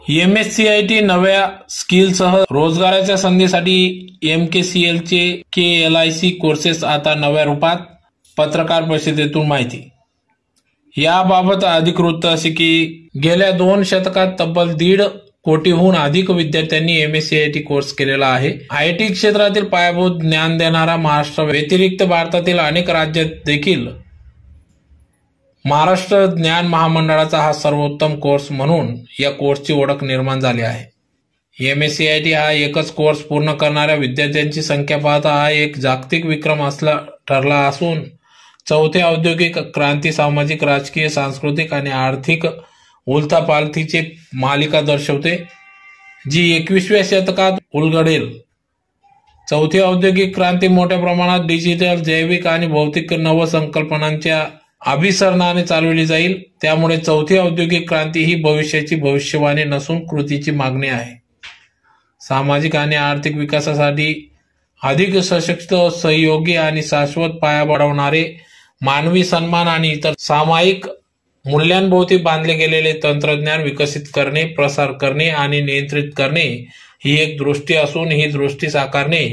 MSCIT नव्या स्किलसह रोजगाराच्या संधीसाठी MKCLचे KLIC courses आता नव्या रूपात, पत्रकार परिषदेतून माहिती। याबाबत अधिक वृत्त असे की गेल्या 2 शतकात तब्बल 1.5 कोटीहून अधिक विद्यार्थ्यांनी MSCIT कोर्स केलेला आहे। IT क्षेत्रातील पायाभूत ज्ञान देणारा महाराष्ट्र व्यतिरिक्त भारतातील अनेक राज्यात देखील महाराष्ट्र ज्ञान महामंडळाचा हा सर्वोत्तम कोर्स म्हणून या कोर्सची ओळख निर्माण झाली आहे। MSCIT हा एकच कोर्स पूर्ण करणाऱ्या विद्यार्थ्यांची संख्या पाहता हा एक जागतिक विक्रम ठरला असून चौथ्या औद्योगिक क्रांती सामाजिक राजकीय सांस्कृतिक आणि आर्थिक उलथापालथीची मालिका दर्शवते, जी 21व्या शतकात उलगडेल। चौथी औद्योगिक क्रांती मोठ्या प्रमाणात डिजिटल, जैविक आणि भौतिक नवसंकल्पनांच्या अभिसरणाने चालवली जाईल। त्यामुळे चौथी औद्योगिक क्रांती ही भविष्याची भविष्यवाणी नसून कृतीची मागणी आहे। सामाजिक आणि आर्थिक विकासासाठी अधिक सशक्त, सहयोगी आणि शाश्वत पाया वाढवणारे, मानवी सन्मान आणि इतर सामायिक मूल्यांभोवती बांधले गेलेले तंत्रज्ञान विकसित करणे, प्रसार करणे आणि नियंत्रित करणे ही एक दृष्टी असून ही दृष्टी साकारणे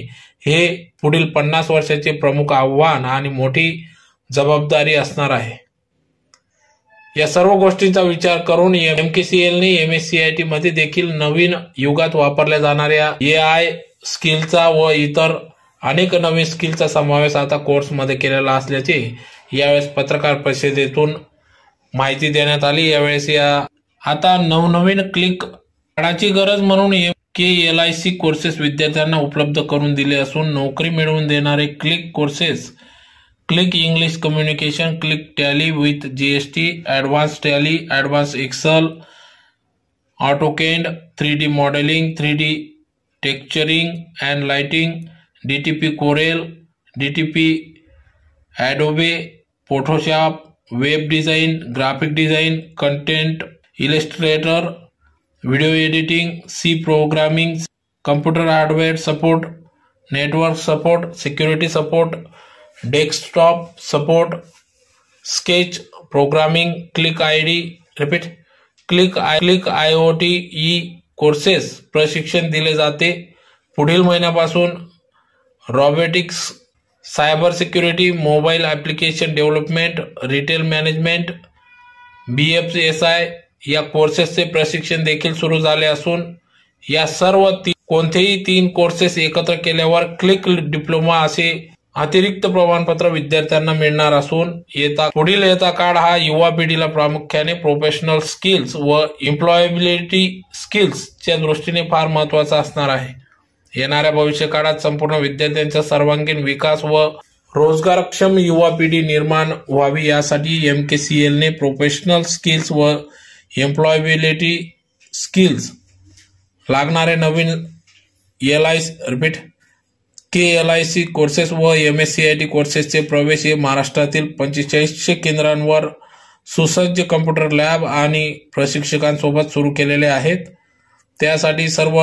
हे पुढील 50 वर्षाचे प्रमुख आव्हान आणि मोठी जबाबदारी असणार आहे। या सर्व गोष्टींचा विचार करून MKCLने MSCIT मध्ये देखील नवीन युगात वापरल्या जाणाऱ्या AI स्किलचा व इतर अनेक नवीन स्किलचा समावेश आता कोर्समध्ये केलेला असल्याचे यावेळेस पत्रकार परिषदेतून माहिती देण्यात आली। यावेळेस आता नवनवीन क्लिक काळाची गरज म्हणून KLIC कोर्सेस विद्यार्थ्यांना उपलब्ध करून दिले असून नोकरी मिळवून देणारे click courses click English communication, click tally with GST, advance tally, advance Excel, AutoCAD, 3D modelling, 3D texturing and lighting, DTP Corel, DTP Adobe, Photoshop, web design, graphic design, content illustrator, video editing, C programming, computer hardware support, network support, security support, desktop support, sketch programming, click IoT courses प्रशिक्षण दिले जाते। पुढील महिन्यापासून robotics, cyber security, mobile application development, retail management, BFSI या कोर्सेसचे प्रशिक्षण देखील सुरू झाले असून या सर्व कोणतेही 3 कोर्सेस एकत्र केल्यावर क्लिक डिप्लोमा असे अतिरिक्त प्रमाणपत्र विद्यार्थ्यांना मिळणार असून पुढील काळ हा युवा पिढीला प्रामुख्याने प्रोफेशनल स्किल्स व एम्प्लॉयबिलिटी स्किल्सच्या दृष्टीने फार महत्त्वाचा असणार आहे। येणाऱ्या भविष्य काळात संपूर्ण विद्यार्थ्यांचा सर्वांगीण विकास व रोजगारक्षम युवा पिढी निर्माण व्हावी यासाठी MKCLने प्रोफेशनल स्किल्स व एम्प्लॉयबिलिटी स्किल्स लागणारे नवीन KLIC कोर्सेस व MSCIT कोर्सेसचे प्रवेश हे महाराष्ट्रातील 4500 केंद्रांवर सुसज्ज कम्प्युटर लॅब आणि प्रशिक्षकांसोबत सुरू केलेले आहेत। त्यासाठी सर्व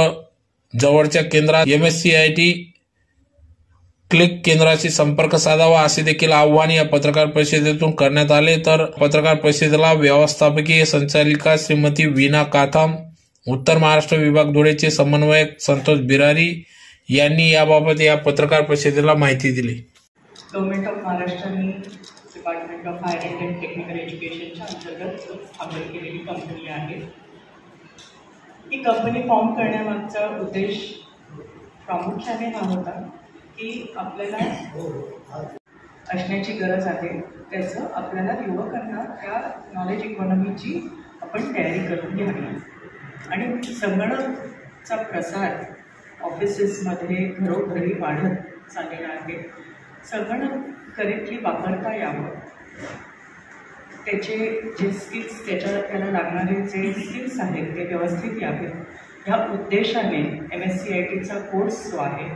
जवळच्या केंद्रात MSCIT क्लिक केंद्राशी संपर्क साधावा असे देखील आवाहन या पत्रकार परिषदेतून करण्यात आले। तर पत्रकार परिषदेला व्यवस्थापकीय संचालिका श्रीमती वीणा काथम, उत्तर महाराष्ट्र विभाग धुळेचे समन्वयक संतोष बिरारी यांनी याबाबत या पत्रकार परिषदेला माहिती दिली। गव्हर्नमेंट ऑफ महाराष्ट्राने department of higher and technical एज्युकेशनच्या अंतर्गत स्थापन केलेली कंपनी आहे। ही कंपनी फॉर्म करण्यामागचा उद्देश प्रामुख्याने हा होता की आपल्याला असण्याची गरज आहे त्याचं आपल्याला युवकांना त्या नॉलेज इकॉनॉमीची आपण तयारी करून घ्यावी आणि संगणकचा प्रसार ऑफिसेसमध्ये घरोघरी वाढत चाललेला आहे। संगणक करेक्टली वापरता यावं, त्याचे जे स्किल्स त्याला लागणारे जे स्किल्स आहेत ते व्यवस्थित यावेत, ह्या उद्देशाने MSCITचा कोर्स जो आहे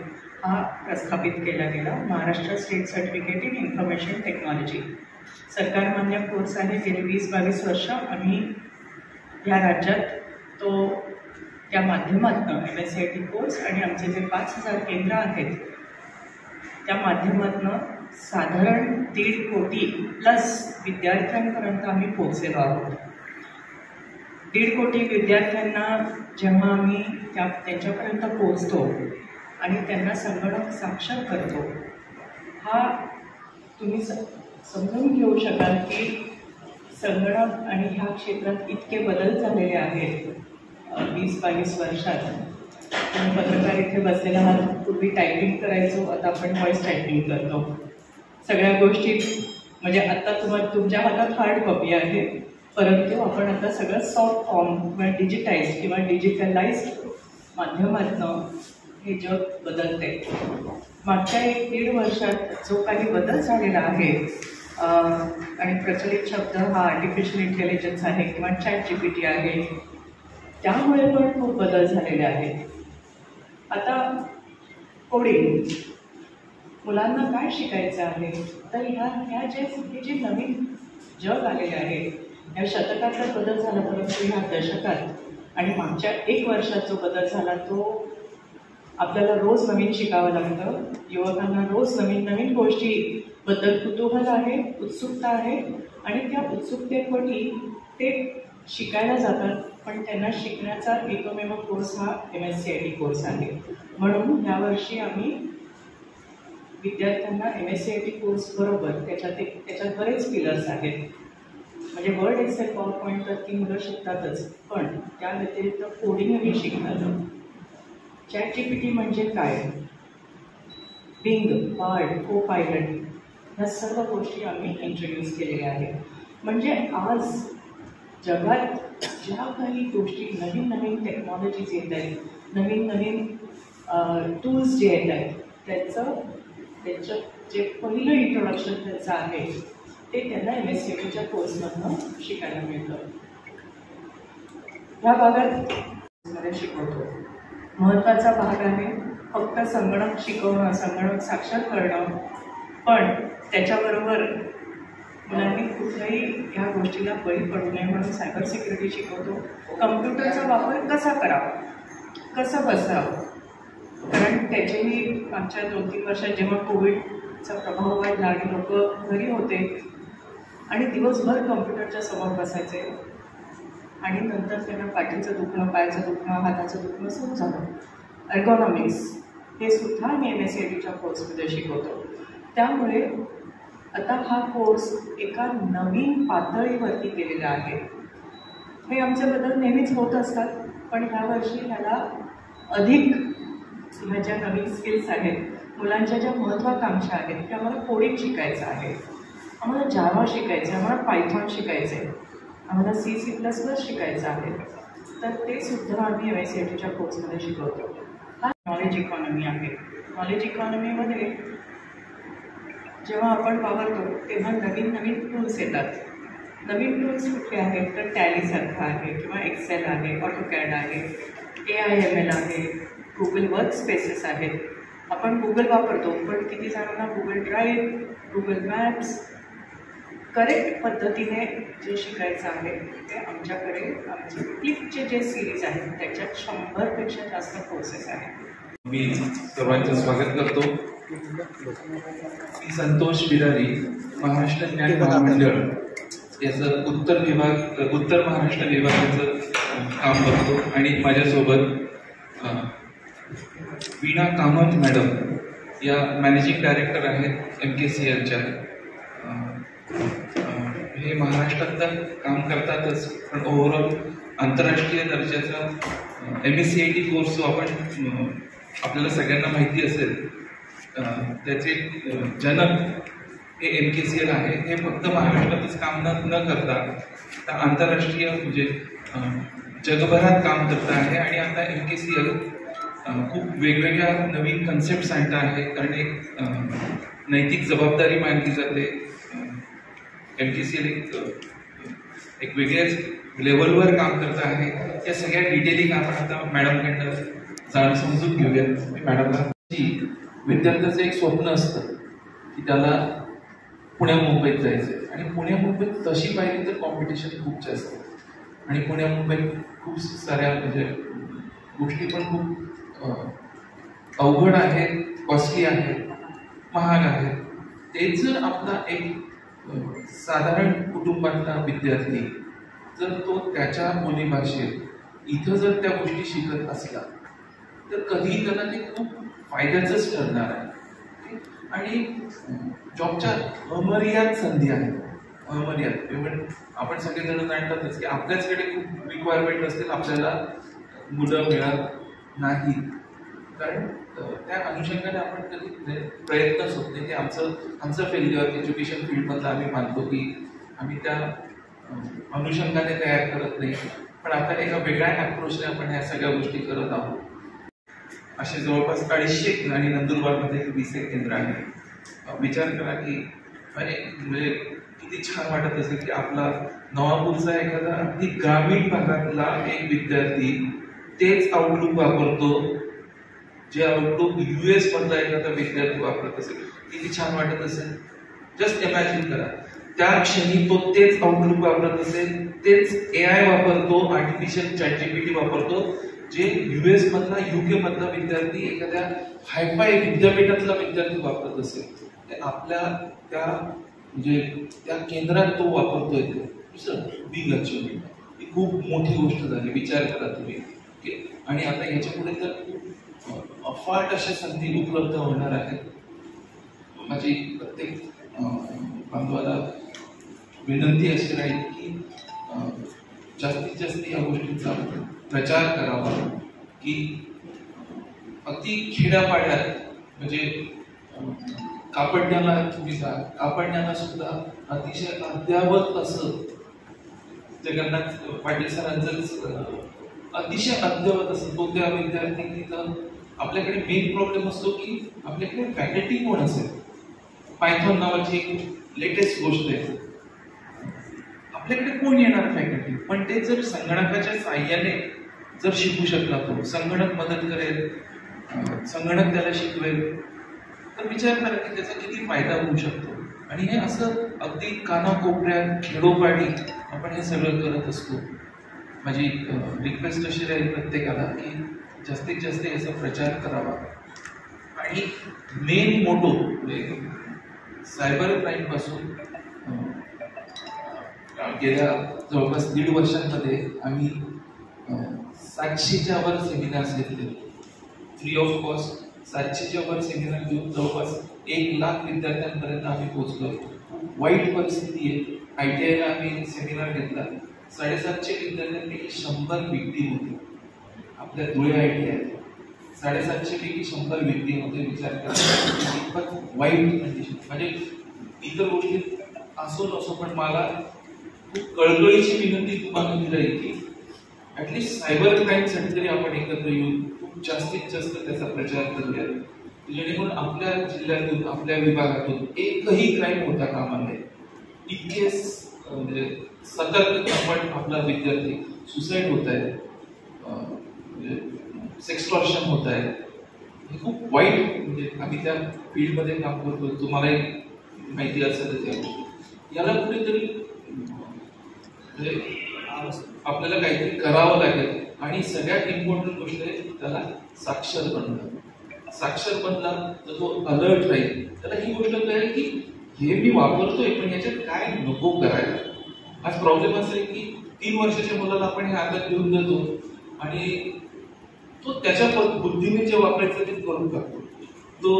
हा प्रस्थापित केला गेला। Maharashtra state certificate in information technology सरकारमान्य कोर्स आहे। गेली 20-22 वर्ष आम्ही ह्या राज्यात तो त्या माध्यमातून MSCIT कोर्स आणि आमचे जे 5000 केंद्र आहेत त्या माध्यमातून साधारण 1.5 कोटी प्लस विद्यार्थ्यांपर्यंत आम्ही पोहोचलेलो आहोत। 1.5 कोटी विद्यार्थ्यांना जेव्हा आम्ही त्यांच्यापर्यंत पोहोचतो आणि त्यांना संगणक साक्षर करतो, हा तुम्ही समजून घेऊ शकाल की संगणक आणि ह्या क्षेत्रात इतके बदल झालेले आहेत 20-22 वर्षात. तुम्ही पत्रकार इथे बसलेला आहात, पूर्वी टायपिंग करायचो, आता आपण व्हॉइस टायपिंग करतो. सगळ्या गोष्टी म्हणजे आता तुमच्या हातात हार्ड कॉपी आहे, परंतु आपण आता सगळं सॉफ्ट फॉर्म किंवा डिजिटाईज किंवा डिजिटलाइज्ड माध्यमातनं हे जग बदलते. मागच्या 1-1.5 वर्षात जो काही बदल झालेला आहे आणि प्रचलित शब्द हा आर्टिफिशियल इंटेलिजन्स आहे किंवा ChatGPT आहे, त्यामुळे पण खूप बदल झालेले आहेत. आता कोडिंग मुलांना काय शिकायचं आहे, तर ह्या जे नवीन जग आलेले आहे, या शतकाचा बदल झाला, परंतु ह्या दशकात आणि मागच्या 1 वर्षात जो बदल झाला तो आपल्याला रोज नवीन शिकावं लागतं. युवकांना रोज नवीन गोष्टीबद्दल कुतूहल आहे, उत्सुकता आहे आणि त्या उत्सुकतेपोटी ते शिकायला जातात. पण त्यांना शिकण्याचा एकमेव कोर्स हा MSCIT कोर्स आहे. म्हणून यावर्षी आम्ही विद्यार्थ्यांना MSCIT कोर्स बरोबर त्याच्यात बरेच पिलर्स आहेत. म्हणजे वर्ड, एक्सेल, पॉवरपॉईंट तर ती मुलं शिकतातच, पण त्या व्यतिरिक्त कोडिंगही शिकतात. ChatGPT म्हणजे काय, बिंग, बार्ड, को-पायलट, ह्या सर्व गोष्टी आम्ही इंट्रोड्यूस केलेल्या आहेत. म्हणजे आज जगात ज्या काही गोष्टी नवीन टेक्नॉलॉजीज येत आहेत, नवीन टूल्स जे येत आहेत, त्याचं जे पहिलं इंट्रोडक्शन त्याचं आहे ते त्यांना MSCITच्या कोर्समधनं शिकायला मिळतं. ह्या भागात शिकवतो. महत्त्वाचा भाग आहे फक्त संगणक शिकवणं, संगणक साक्षर करणं, पण त्याच्याबरोबर मुलांनी कुठल्याही ह्या गोष्टीला बळी पडू नये म्हणून सायबर सिक्युरिटी शिकवतो. कम्प्युटरचा वापर कसा करावा, कसं बसावं, कारण त्याचेही मागच्या 2-3 वर्षात जेव्हा कोविडचा प्रभाव वाढला आणि लोक घरी होते आणि दिवसभर कम्प्युटरच्या समोर बसायचे आणि नंतर त्यांना पाठीचं दुखणं, पायाचं दुखणं, हाताचं दुखणं सुरू झालं. एर्गोनॉमिक्स हे सुद्धा मी MSCITच्या कोर्समध्ये शिकवतो. त्यामुळे आता हा कोर्स एका नवीन पातळीवरती केलेला आहे. हे आमचे बदल नेहमीच होत असतात, पण ह्यावर्षी ह्याला अधिक ह्या ज्या नवीन स्किल्स आहेत, मुलांच्या ज्या महत्त्वाकांक्षा आहेत, की आम्हाला कोडिंग शिकायचं आहे, आम्हाला जावा शिकायचं आहे, आम्हाला पायथॉन शिकायचं आहे, आम्हाला C++ शिकायचं आहे, तर ते सुद्धा आम्ही MSCITच्या कोर्समध्ये शिकवतो. हा नॉलेज इकॉनॉमी आहे. नॉलेज इकॉनॉमीमध्ये जेव्हा आपण वापरतो तेव्हा नवीन टूल्स येतात. नवीन टूल्स कुठले आहेत, तर टॅलीसारखं आहे किंवा एक्सेल आहे, ऑटोकॅड आहे, AIML आहे, गुगल वर्क स्पेसेस आहेत. आपण गुगल वापरतो, पण किती जणांना Google drive, Google maps correct पद्धतीने जे शिकायचं आहे ते आमच्याकडे आमचे क्लिकचे जे सिरीज आहेत त्याच्यात 100पेक्षा जास्त कोर्सेस आहेत. मी सर्वांचं स्वागत करतो. मी संतोष बिरारी, महाराष्ट्र ज्ञान महामंडळ याचं उत्तर महाराष्ट्र विभागाचं काम करतो आणि माझ्यासोबत वीणा कामत मॅडम या मॅनेजिंग डायरेक्टर आहेत MKCLच्या. हे महाराष्ट्रात तर काम करतातच, पण ओव्हरऑल आंतरराष्ट्रीय दर्जाचा MSCIT कोर्स जो आपल्याला सगळ्यांना माहिती असेल, त्याचे जनक हे MKCL आहे. हे फक्त महाराष्ट्रातच काम न करता तर आंतरराष्ट्रीय म्हणजे जगभरात काम करत आहे. आणि आता MKCL खूप वेगवेगळ्या नवीन कन्सेप्ट आणत आहे, कारण एक नैतिक जबाबदारी मानली जाते. MKCL एक वेगळ्याच लेवलवर काम करत आहे. या सगळ्या डिटेलिंग आपण आता मॅडमकडनं जाणून समजून घेऊया. मॅडमला विद्यार्थ्याचं एक स्वप्न असतं की त्याला पुण्या मुंबईत जायचं, आणि पुण्या मुंबईत तशी पाहिली तर कॉम्पिटिशन खूप जास्त आहे, आणि पुण्या मुंबईत खूप साऱ्या म्हणजे गोष्टी पण खूप अवघड आहेत, कॉस्टली आहेत, महाग आहेत. तेच जर आपला एक साधारण कुटुंबातला विद्यार्थी जर तो त्याच्या बोलीभाषेत इथं जर त्या गोष्टी शिकत असला तर कधीही त्यांना ते खूप फायद्याचंच ठरणार आहे. आणि जॉबच्या अमर्याद संधी आहेत, अमर्याद. इव्हन आपण सगळेजण जाणतातच की आपल्याचकडे खूप रिक्वायरमेंट असतील, आपल्याला मुलं मिळत नाही, कारण त्या अनुषंगाने आपण कधी प्रयत्नच होत नाही. की आमचं फेल्युअर एज्युकेशन फील्डमधलं आम्ही मानतो की आम्ही त्या अनुषंगाने तयार करत नाही. पण आता एका वेगळ्या अप्रोचने आपण ह्या सगळ्या गोष्टी करत आहोत. असे जवळपास 250 आणि नंदुरबारमध्ये 20 केंद्र आहे. विचार करा की म्हणजे किती छान वाटत असेल की आपला नवापूरचा एखादा अगदी ग्रामीण भागातला एक विद्यार्थी तेच आउटलुक वापरतो जे आउटलुक US मधला एखादा विद्यार्थी वापरत असेल. किती छान वाटत असेल. जस्ट इमॅजिन करा, त्या क्षणी तो तेच आउटलुक वापरत असेल, तेच AI वापरतो, आर्टिफिशियल ChatGPT वापरतो, जे US मधला UK मधला विद्यार्थी एखाद्या हायफाय विद्यापीठातला विद्यार्थी वापरत असेल. ते आपल्या त्या म्हणजे त्या केंद्रात तो वापरतोय. बिग अचिव्हमेंट, ही खूप मोठी गोष्ट झाली. विचार करा तुम्ही. आणि आता याच्यापुढे तर खूप अफाट अशा संधी उपलब्ध होणार आहेत. माझी प्रत्येक बांधवाला विनंती अशी राहील की जास्तीत जास्त या गोष्टींचा प्रचार करावा. की अगदी खेड्यापाड्यात म्हणजे कापडण्याला तुम्ही जा, कापडण्याला सुद्धा अतिशय अद्यावत असं जगन्नाथ पाटील सरांचं अतिशय अद्यावत असं तो त्या विद्यार्थी तिथं. आपल्याकडे मेन प्रॉब्लेम असतो की आपल्याकडे फॅकल्टी कोण असेल. पायथॉन नावाची एक लेटेस्ट गोष्ट आहे, आपल्याकडे कोण येणार फॅकल्टी. पण ते जर संगणकाच्या साह्याने जर शिकू शकला, तो संगणक मदत करेल, संगणक त्याला शिकवेल, तर विचार करा की त्याचा किती फायदा होऊ शकतो. आणि हे असं अगदी कानाकोपऱ्यात खेडोपाडी आपण हे सगळं करत असतो. माझी रिक्वेस्ट अशी राहील प्रत्येकाला की जास्तीत जास्त याचा प्रचार करावा. आणि मेन मोटो सायबर क्राईम पासून गेल्या जवळपास 1.5 वर्षांमध्ये आम्ही 700च्या वर सेमिनार्स घेतले, फ्री ऑफ कॉस्ट. 700च्या वर सेमिनार घेऊन जवळपास 1 लाख विद्यार्थ्यांपर्यंत आम्ही पोहोचलो. वाईट परिस्थिती आहे. ITIला आम्ही सेमिनार घेतला, 750 विद्यार्थ्यांपैकी 100 विक्टीम होते. आपल्या धुळे ITI 750 पैकी 100 विक्टीम होते. विचार करा वाईट कंडिशन. म्हणजे इतर गोष्टी असो नसो, पण मला खूप कळकळीची विनंती तुम्हाला ही राहील की ऍटलिस्ट सायबर क्राईमसाठी तरी आपण एकत्र येऊन खूप जास्तीत जास्त त्याचा प्रचार करूया, जेणेकरून आपल्या जिल्ह्यातून आपल्या विभागातून एकही क्राईम होता कामा नये. इतके म्हणजे सतर्क आपण आपला विद्यार्थी सुसाईड होत आहे, सेक्सटॉर्शन होत आहे, हे खूप वाईट. म्हणजे आम्ही त्या फील्डमध्ये काम करतो, तुम्हालाही माहिती असेल त्या गोष्टी. याला कुठेतरी आपल्याला काहीतरी करावं लागेल. आणि सगळ्यात इम्पॉर्टंट गोष्ट आहे त्याला साक्षर बनणं. साक्षर बनला तर तो अलर्ट राहील, त्याला ही गोष्ट कळेल की हे मी वापरतोय पण याच्यात काय नको करायला. आज प्रॉब्लेम असा आहे की 3 वर्षाच्या मुलाला आपण हे हातात घेऊन देतो आणि तो त्याच्या बुद्धीने जे वापरायचं ते करून टाकतो. तो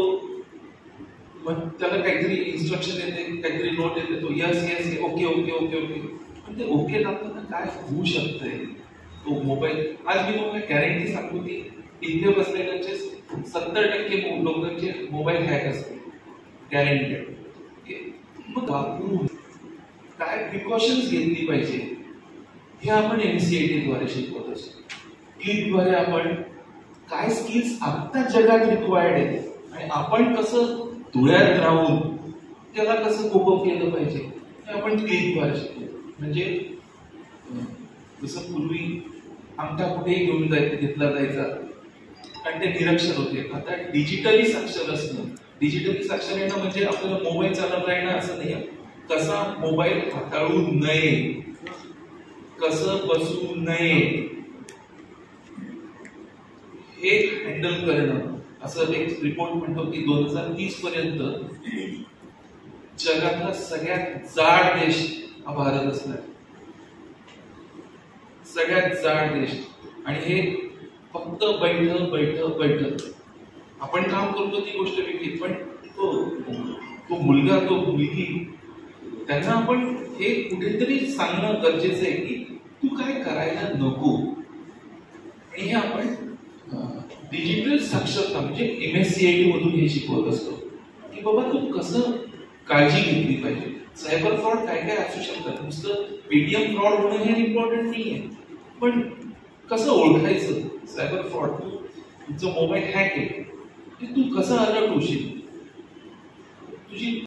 मग त्याला काहीतरी इन्स्ट्रक्शन येते, काहीतरी नोट येते, तो yes yes okay okay okay okay. पण ते ओके लागताना काय होऊ शकतंय. तो मोबाईल आज मी तुम्हाला गॅरंटी सांगतो की इथे बसलेल्यांचे 70% लोकांचे मोबाईल हॅक असते, गॅरंटेड. मग वापरून काय प्रिकॉशन्स घेतली पाहिजे हे आपण NCERT द्वारे शिकवत असतो. क्लिकद्वारे आपण काय स्किल्स आता जगात रिक्वायर्ड आहेत आणि आपण कसं धुळ्यात राहून त्याला कसं कोपअप केलं पाहिजे हे आपण क्लिकद्वारे शिकतो. म्हणजे जसं पूर्वी अंगठा कुठेही घेतला जायचा आणि ते निरक्षर होते. आता डिजिटली साक्षर असणं, डिजिटली साक्षर येणं म्हणजे आपल्याला मोबाईल चालवता येणं असं नाही. कसा मोबाईल हाताळू नये, कसं बसू नये हे हँडल करणं. असं एक रिपोर्ट म्हणतो की 2030 पर्यंत जगातला सगळ्यात जाड देश हा भारत असणार. सगळ्यात जाड देश आणि हे फक्त बैठ आपण काम करतो ती गोष्ट वेगळी, पण तो मुलगा तो मुलगी त्यांना आपण हे कुठेतरी सांगणं गरजेचं आहे की तू काय करायला नको. आणि हे आपण डिजिटल साक्षरता म्हणजे MSCIT मधून हे शिकवत असतो की बाबा तू कसं काळजी घेतली पाहिजे. सायबर फ्रॉड काय काय असू शकतात, नुसतं पेटीएम फ्रॉड होणं हे इम्पॉर्टंट नाहीये, पण कसं ओळखायचं सायबर फ्रॉड. तुझं मोबाईल हॅक आहे, तू कसं अलर्ट होशील, तुझी